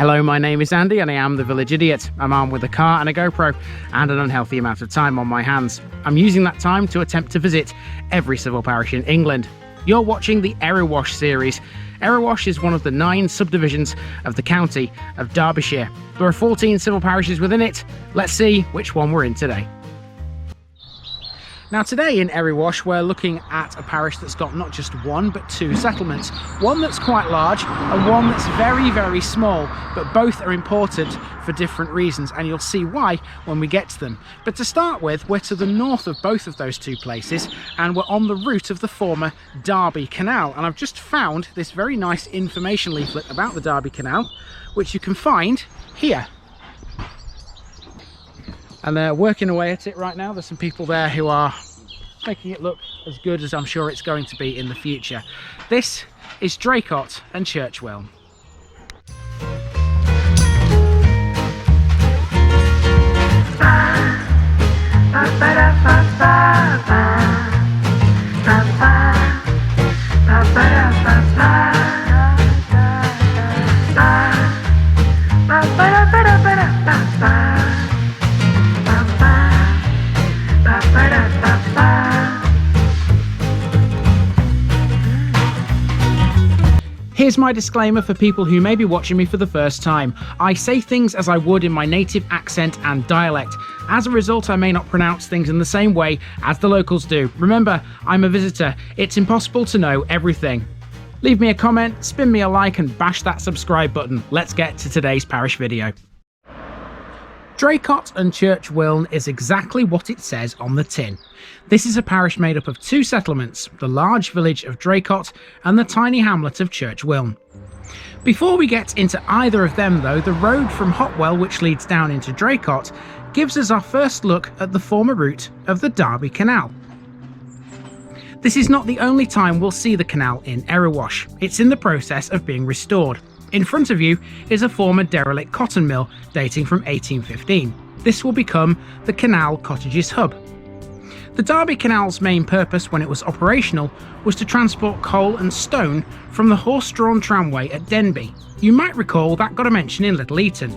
Hello, my name is Andy and I am the Village Idiot. I'm armed with a car and a GoPro and an unhealthy amount of time on my hands. I'm using that time to attempt to visit every civil parish in England. You're watching the Erewash series. Erewash is one of the 9 subdivisions of the county of Derbyshire. There are 14 civil parishes within it. Let's see which one we're in today. Now today in Erewash we're looking at a parish that's got not just one but 2 settlements. One that's quite large and one that's very, very small, but both are important for different reasons and you'll see why when we get to them. But to start with, we're to the north of both of those 2 places and we're on the route of the former Derby Canal, and I've just found this very nice information leaflet about the Derby Canal which you can find here. And they're working away at it right now. There's some people there who are making it look as good as I'm sure it's going to be in the future. This is Draycott and Church Wilne. Here's my disclaimer for people who may be watching me for the first time. I say things as I would in my native accent and dialect. As a result, I may not pronounce things in the same way as the locals do. Remember, I'm a visitor. It's impossible to know everything. Leave me a comment, spin me a like and bash that subscribe button. Let's get to today's parish video. Draycott and Church Wilne is exactly what it says on the tin. This is a parish made up of 2 settlements, the large village of Draycott and the tiny hamlet of Church Wilne. Before we get into either of them though, the road from Hopwell, which leads down into Draycott, gives us our first look at the former route of the Derby Canal. This is not the only time we'll see the canal in Erewash. It's in the process of being restored. In front of you is a former derelict cotton mill dating from 1815. This will become the Canal Cottages Hub. The Derby Canal's main purpose when it was operational was to transport coal and stone from the horse-drawn tramway at Denby. You might recall that got a mention in Little Eaton.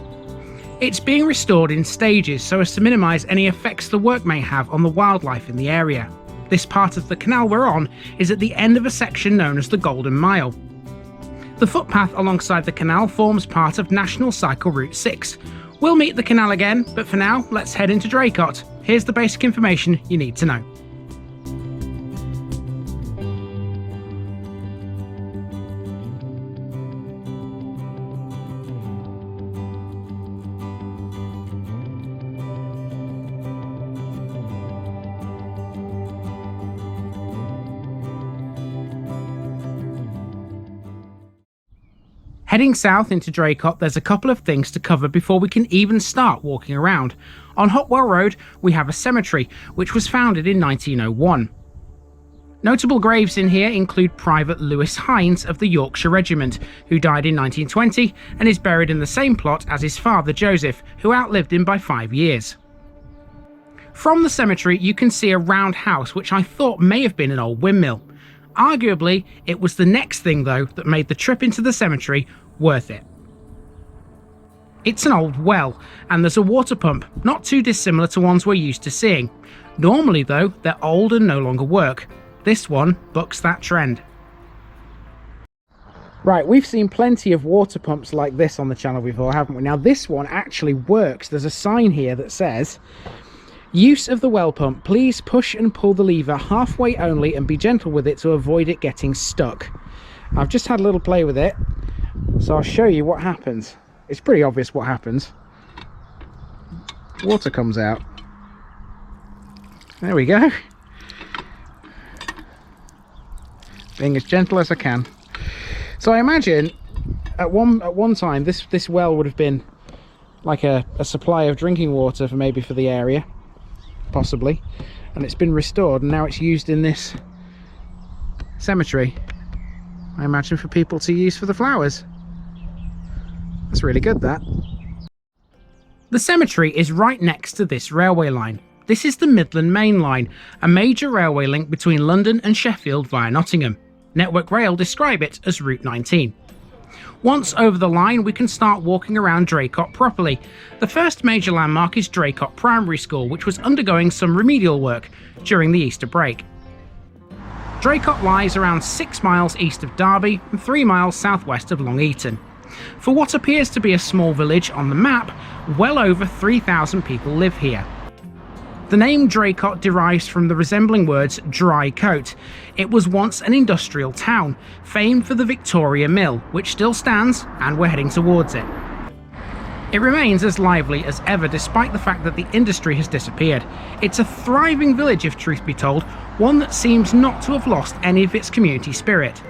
It's being restored in stages so as to minimise any effects the work may have on the wildlife in the area. This part of the canal we're on is at the end of a section known as the Golden Mile. The footpath alongside the canal forms part of National Cycle Route 6. We'll meet the canal again, but for now, let's head into Draycott. Here's the basic information you need to know. Heading south into Draycott, there's a couple of things to cover before we can even start walking around. On Hopwell Road, we have a cemetery, which was founded in 1901. Notable graves in here include Private Lewis Hinds of the Yorkshire Regiment, who died in 1920 and is buried in the same plot as his father Joseph, who outlived him by 5 years. From the cemetery, you can see a round house, which I thought may have been an old windmill. Arguably, it was the next thing though that made the trip into the cemetery worth it. It's an old well, and there's a water pump, not too dissimilar to ones we're used to seeing. Normally though, they're old and no longer work. This one bucks that trend. Right, we've seen plenty of water pumps like this on the channel before, haven't we? Now this one actually works. There's a sign here that says, "Use of the well pump, please push and pull the lever halfway only and be gentle with it to avoid it getting stuck." I've just had a little play with it, so I'll show you what happens. It's pretty obvious what happens. Water comes out. There we go. Being as gentle as I can. So I imagine at one time this well would have been like a supply of drinking water for the area. Possibly, and it's been restored and now it's used in this cemetery, I imagine, for people to use for the flowers. That's really good, that. The cemetery is right next to this railway line. This is the Midland Main Line, a major railway link between London and Sheffield via Nottingham. Network Rail describe it as Route 19. Once over the line, we can start walking around Draycott properly. The first major landmark is Draycott Primary School, which was undergoing some remedial work during the Easter break. Draycott lies around 6 miles east of Derby and 3 miles southwest of Long Eaton. For what appears to be a small village on the map, well over 3,000 people live here. The name Draycott derives from the resembling words dry coat. It was once an industrial town, famed for the Victoria Mill, which still stands, and we're heading towards it. It remains as lively as ever despite the fact that the industry has disappeared. It's a thriving village if truth be told, one that seems not to have lost any of its community spirit.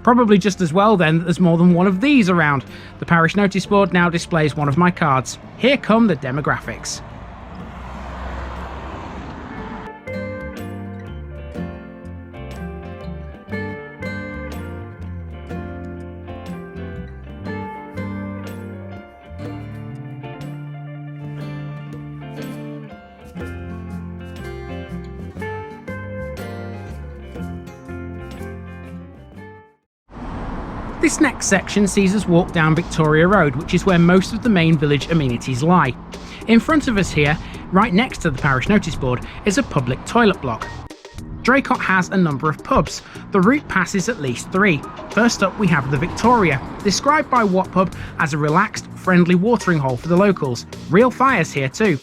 Probably just as well then that there's more than one of these around. The parish notice board now displays one of my cards. Here come the demographics. This next section sees us walk down Victoria Road, which is where most of the main village amenities lie. In front of us here, right next to the parish notice board, is a public toilet block. Draycott has a number of pubs. The route passes at least 3. First up we have the Victoria, described by Watpub as a relaxed, friendly watering hole for the locals. Real fires here too.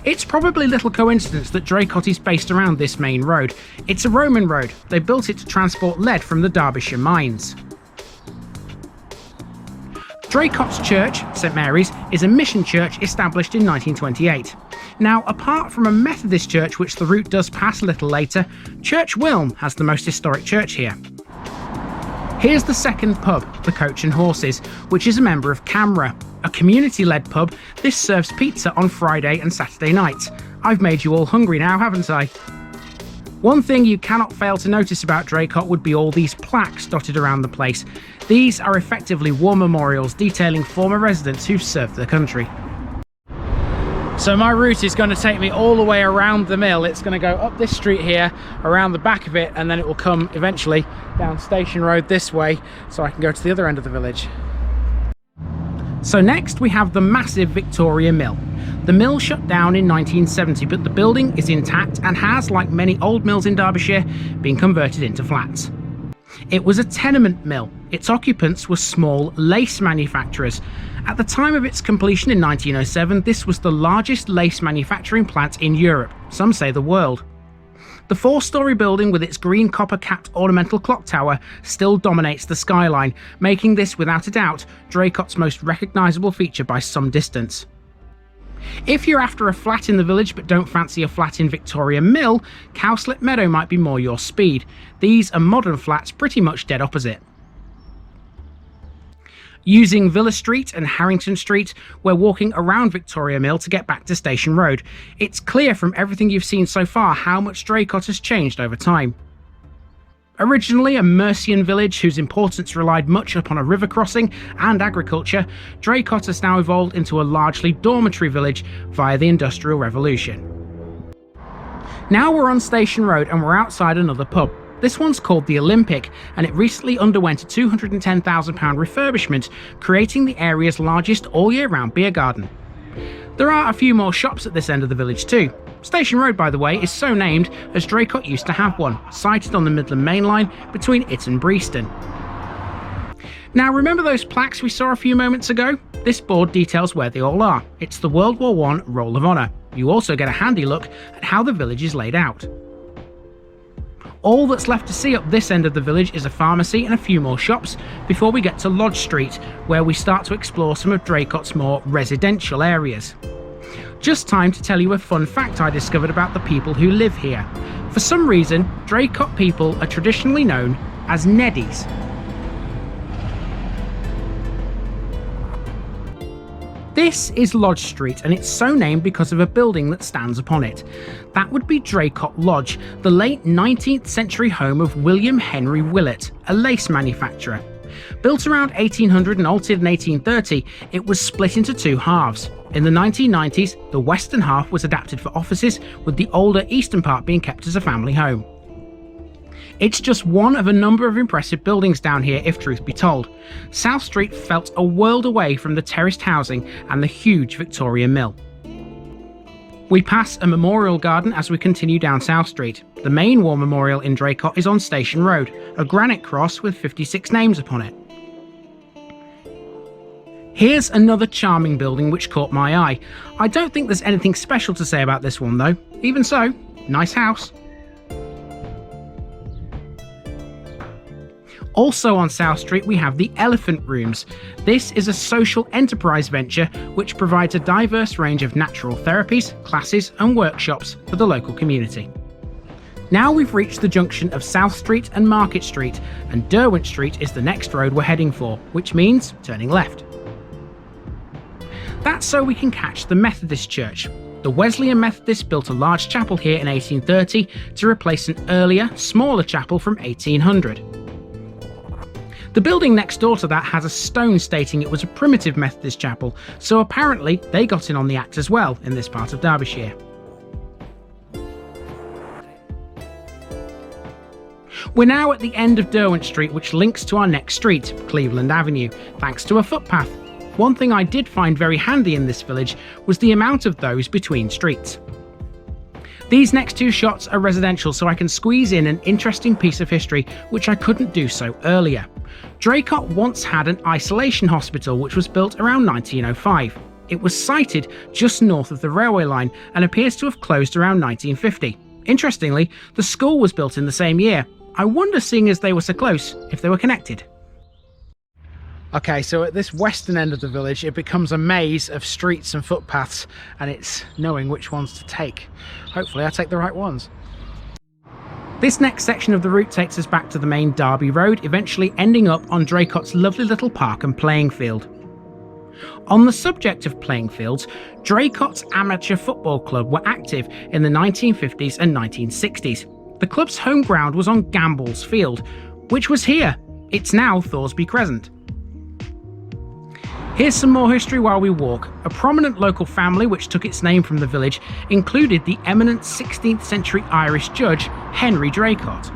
It's probably little coincidence that Draycott is based around this main road. It's a Roman road. They built it to transport lead from the Derbyshire mines. Draycott's church, St Mary's, is a mission church established in 1928. Now, apart from a Methodist church which the route does pass a little later, Church Wilne has the most historic church here. Here's the second pub, the Coach and Horses, which is a member of CAMRA, a community-led pub. This serves pizza on Friday and Saturday nights. I've made you all hungry now, haven't I? One thing you cannot fail to notice about Draycott would be all these plaques dotted around the place. These are effectively war memorials detailing former residents who've served the country. So my route is going to take me all the way around the mill. It's going to go up this street here, around the back of it, and then it will come eventually down Station Road this way, so I can go to the other end of the village. So next we have the massive Victoria Mill. The mill shut down in 1970, but the building is intact and has, like many old mills in Derbyshire, been converted into flats. It was a tenement mill. Its occupants were small lace manufacturers. At the time of its completion in 1907, this was the largest lace manufacturing plant in Europe, some say the world. The 4-storey building with its green copper-capped ornamental clock tower still dominates the skyline, making this without a doubt Draycott's most recognisable feature by some distance. If you're after a flat in the village but don't fancy a flat in Victoria Mill, Cowslip Meadow might be more your speed. These are modern flats pretty much dead opposite. Using Villa Street and Harrington Street, we're walking around Victoria Mill to get back to Station Road. It's clear from everything you've seen so far how much Draycott has changed over time. Originally a Mercian village whose importance relied much upon a river crossing and agriculture, Draycott has now evolved into a largely dormitory village via the Industrial Revolution. Now we're on Station Road and we're outside another pub. This one's called the Olympic, and it recently underwent a £210,000 refurbishment, creating the area's largest all-year-round beer garden. There are a few more shops at this end of the village too. Station Road, by the way, is so named as Draycott used to have one, sited on the Midland Main Line between it and Breaston. Now remember those plaques we saw a few moments ago? This board details where they all are. It's the World War I Roll of Honour. You also get a handy look at how the village is laid out. All that's left to see up this end of the village is a pharmacy and a few more shops before we get to Lodge Street, where we start to explore some of Draycott's more residential areas. Just time to tell you a fun fact I discovered about the people who live here. For some reason, Draycott people are traditionally known as Neddies. This is Lodge Street, and it's so named because of a building that stands upon it. That would be Draycott Lodge, the late 19th century home of William Henry Willett, a lace manufacturer. Built around 1800 and altered in 1830, it was split into two halves. In the 1990s, the western half was adapted for offices, with the older eastern part being kept as a family home. It's just one of a number of impressive buildings down here, if truth be told. South Street felt a world away from the terraced housing and the huge Victoria Mill. We pass a memorial garden as we continue down South Street. The main war memorial in Draycott is on Station Road, a granite cross with 56 names upon it. Here's another charming building which caught my eye. I don't think there's anything special to say about this one though. Even so, nice house. Also on South Street we have the Elephant Rooms. This is a social enterprise venture which provides a diverse range of natural therapies, classes and workshops for the local community. Now we've reached the junction of South Street and Market Street, and Derwent Street is the next road we're heading for, which means turning left. That's so we can catch the Methodist Church. The Wesleyan Methodists built a large chapel here in 1830 to replace an earlier, smaller chapel from 1800. The building next door to that has a stone stating it was a primitive Methodist chapel, so apparently they got in on the act as well in this part of Derbyshire. We're now at the end of Derwent Street, which links to our next street, Cleveland Avenue, thanks to a footpath. One thing I did find very handy in this village was the amount of those between streets. These next two shots are residential, so I can squeeze in an interesting piece of history which I couldn't do so earlier. Draycott once had an isolation hospital which was built around 1905. It was sited just north of the railway line and appears to have closed around 1950. Interestingly, the school was built in the same year. I wonder, seeing as they were so close, if they were connected. Okay, so at this western end of the village it becomes a maze of streets and footpaths, and it's knowing which ones to take. Hopefully I take the right ones. This next section of the route takes us back to the main Derby Road, eventually ending up on Draycott's lovely little park and playing field. On the subject of playing fields, Draycott's amateur football club were active in the 1950s and 1960s. The club's home ground was on Gamble's Field, which was here. It's now Thoresby Crescent. Here's some more history while we walk. A prominent local family which took its name from the village included the eminent 16th century Irish judge Henry Draycott.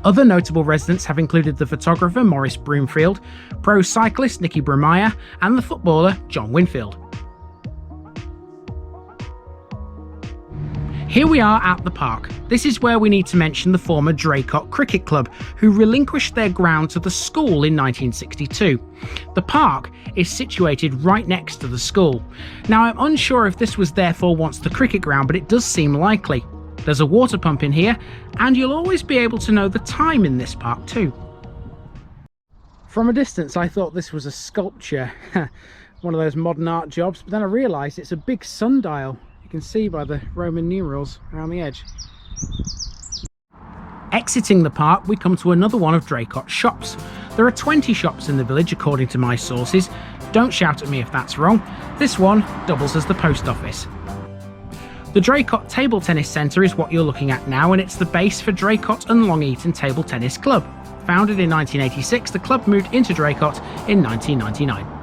Other notable residents have included the photographer Maurice Broomfield, pro cyclist Nicky Brummeyer and the footballer John Winfield. Here we are at the park. This is where we need to mention the former Draycott Cricket Club, who relinquished their ground to the school in 1962. The park is situated right next to the school. Now, I'm unsure if this was therefore once the cricket ground, but it does seem likely. There's a water pump in here, and you'll always be able to know the time in this park too. From a distance, I thought this was a sculpture, one of those modern art jobs, but then I realised it's a big sundial. You can see by the Roman numerals around the edge. Exiting the park, we come to another one of Draycott's shops. There are 20 shops in the village according to my sources. Don't shout at me if that's wrong. This one doubles as the post office. The Draycott Table Tennis Centre is what you're looking at now, and it's the base for Draycott and Long Eaton Table Tennis Club. Founded in 1986, the club moved into Draycott in 1999.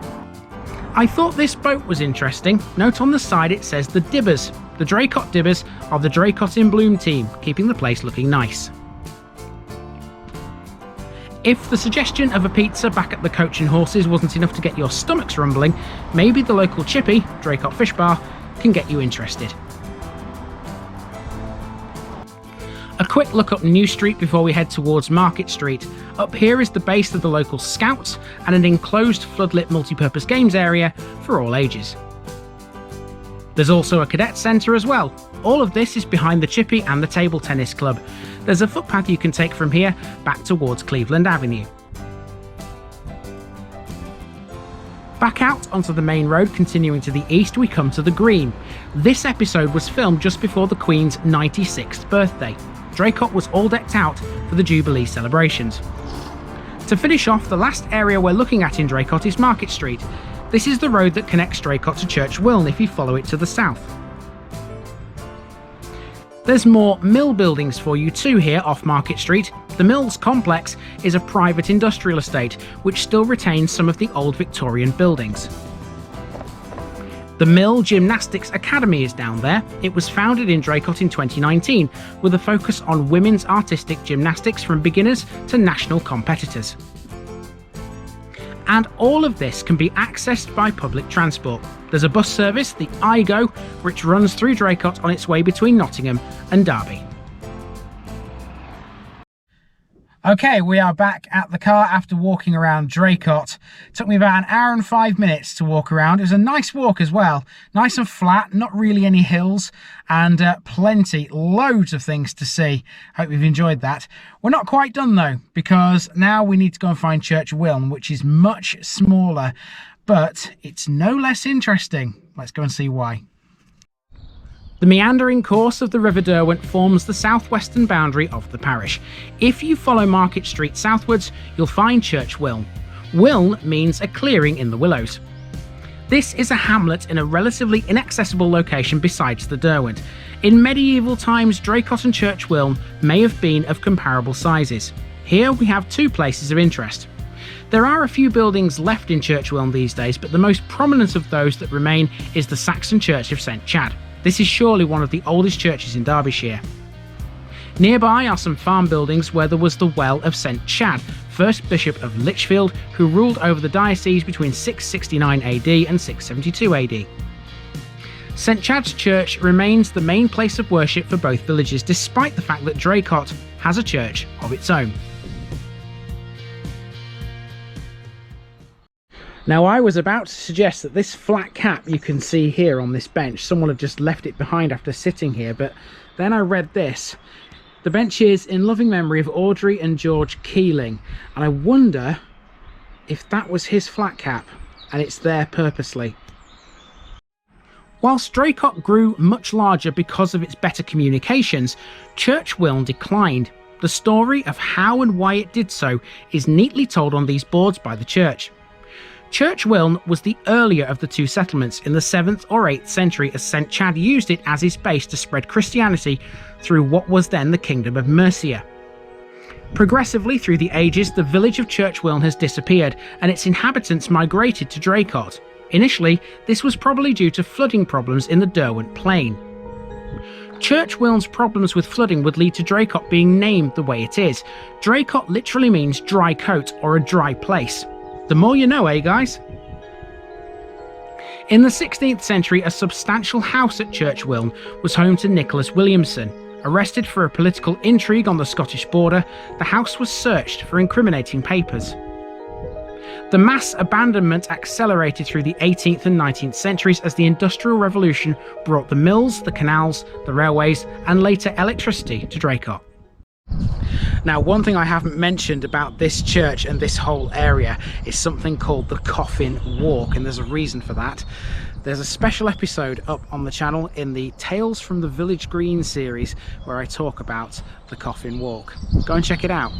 I thought this boat was interesting. Note on the side it says the Dibbers. The Draycott Dibbers are the Draycott in Bloom team, keeping the place looking nice. If the suggestion of a pizza back at the Coach and Horses wasn't enough to get your stomachs rumbling, maybe the local chippy, Draycott Fish Bar, can get you interested. A quick look up New Street before we head towards Market Street. Up here is the base of the local Scouts and an enclosed floodlit multipurpose games area for all ages. There's also a cadet centre as well. All of this is behind the Chippy and the Table Tennis Club. There's a footpath you can take from here back towards Cleveland Avenue. Back out onto the main road, continuing to the east, we come to the Green. This episode was filmed just before the Queen's 96th birthday. Draycott was all decked out for the Jubilee celebrations. To finish off, the last area we're looking at in Draycott is Market Street. This is the road that connects Draycott to Church Wilne if you follow it to the south. There's more mill buildings for you too here off Market Street. The Mills complex is a private industrial estate which still retains some of the old Victorian buildings. The Mill Gymnastics Academy is down there. It was founded in Draycott in 2019 with a focus on women's artistic gymnastics from beginners to national competitors. And all of this can be accessed by public transport. There's a bus service, the iGo, which runs through Draycott on its way between Nottingham and Derby. Okay, we are back at the car after walking around Draycott. It took me about 1 hour and 5 minutes to walk around. It was a nice walk as well. Nice and flat, not really any hills, and loads of things to see. Hope you've enjoyed that. We're not quite done though, because now we need to go and find Church Wilne, which is much smaller, but it's no less interesting. Let's go and see why. The meandering course of the River Derwent forms the southwestern boundary of the parish. If you follow Market Street southwards, you'll find Church Wilne. Wilne means a clearing in the willows. This is a hamlet in a relatively inaccessible location besides the Derwent. In medieval times, Draycott and Church Wilne may have been of comparable sizes. Here we have two places of interest. There are a few buildings left in Church Wilne these days, but the most prominent of those that remain is the Saxon Church of St Chad. This is surely one of the oldest churches in Derbyshire. Nearby are some farm buildings where there was the Well of St Chad, first Bishop of Lichfield, who ruled over the diocese between 669 AD and 672 AD. St Chad's Church remains the main place of worship for both villages, despite the fact that Draycott has a church of its own. Now, I was about to suggest that this flat cap you can see here on this bench, someone had just left it behind after sitting here, but then I read this. The bench is in loving memory of Audrey and George Keeling, and I wonder if that was his flat cap and it's there purposely. Whilst Draycott grew much larger because of its better communications, Church Wilne declined. The story of how and why it did so is neatly told on these boards by the church. Church Wilne was the earlier of the two settlements in the 7th or 8th century, as St Chad used it as his base to spread Christianity through what was then the Kingdom of Mercia. Progressively through the ages, the village of Church Wilne has disappeared and its inhabitants migrated to Draycott. Initially, this was probably due to flooding problems in the Derwent Plain. Church Wilne's problems with flooding would lead to Draycott being named the way it is. Draycott literally means dry coat or a dry place. The more you know, eh guys? In the 16th century, a substantial house at Church Wilne was home to Nicholas Williamson. Arrested for a political intrigue on the Scottish border, the house was searched for incriminating papers. The mass abandonment accelerated through the 18th and 19th centuries as the Industrial Revolution brought the mills, the canals, the railways, and later electricity to Draycott. Now, one thing I haven't mentioned about this church and this whole area is something called the Coffin Walk, and there's a reason for that. There's a special episode up on the channel in the Tales from the Village Green series where I talk about the Coffin Walk. Go and check it out.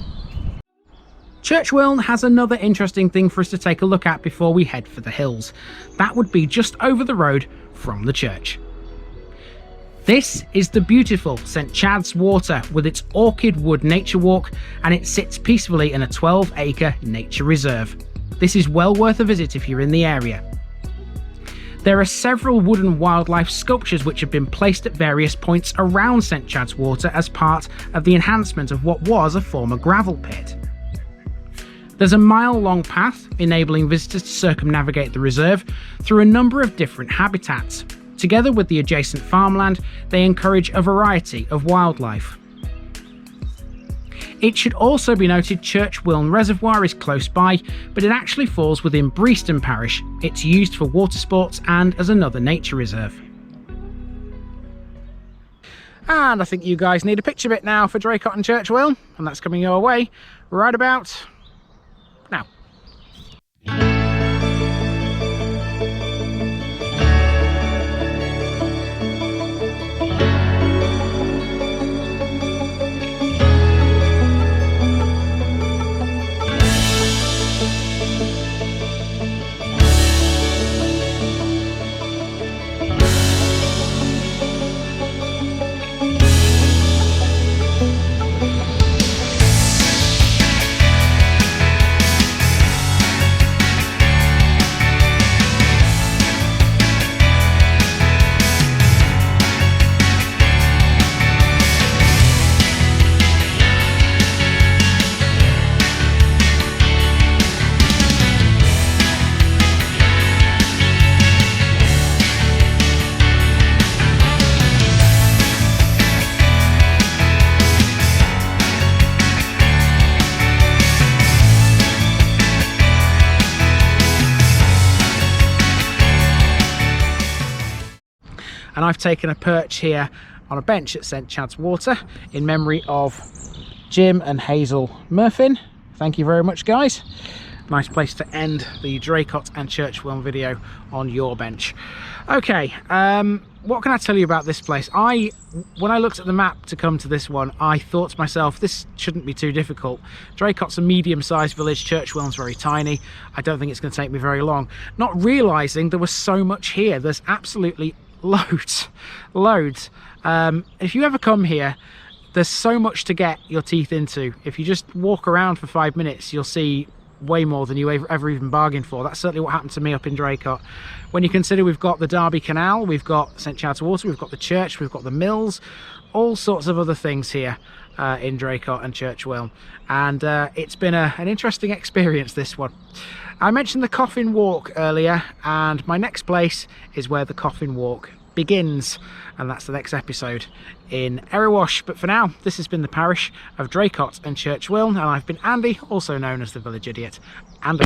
Church Wilne has another interesting thing for us to take a look at before we head for the hills. That would be just over the road from the church. This is the beautiful St Chad's Water with its orchid wood nature walk, and it sits peacefully in a 12-acre nature reserve. This is well worth a visit if you're in the area. There are several wooden wildlife sculptures which have been placed at various points around St Chad's Water as part of the enhancement of what was a former gravel pit. There's a mile-long path enabling visitors to circumnavigate the reserve through a number of different habitats. Together with the adjacent farmland, they encourage a variety of wildlife. It should also be noted Church Wilne Reservoir is close by, but it actually falls within Breaston Parish. It's used for water sports and as another nature reserve. And I think you guys need a picture bit now for Draycott and Church Wilne, and that's coming your way right about now. and I've taken a perch here on a bench at St Chad's Water in memory of Jim and Hazel Murphin. Thank you very much, guys. Nice place to end the Draycott and Church Wilne video on your bench. Okay, what can I tell you about this place? When I looked at the map to come to this one, I thought to myself, this shouldn't be too difficult. Draycott's a medium-sized village, Church Wilne's very tiny. I don't think it's going to take me very long. Not realising there was so much here. There's absolutely loads. If you ever come here, there's so much to get your teeth into. If you just walk around for 5 minutes, you'll see way more than you ever even bargained for. That's certainly what happened to me up in Draycott. When you consider we've got the Derby Canal, we've got St Chad's Water, we've got the church, we've got the mills, all sorts of other things here in Draycott and Church Wilne, and it's been an interesting experience, this one. I mentioned the Coffin Walk earlier, and my next place is where the Coffin Walk begins, and that's the next episode in Erewash. But for now, this has been the parish of Draycott and Church Wilne, and I've been Andy, also known as the Village Idiot, and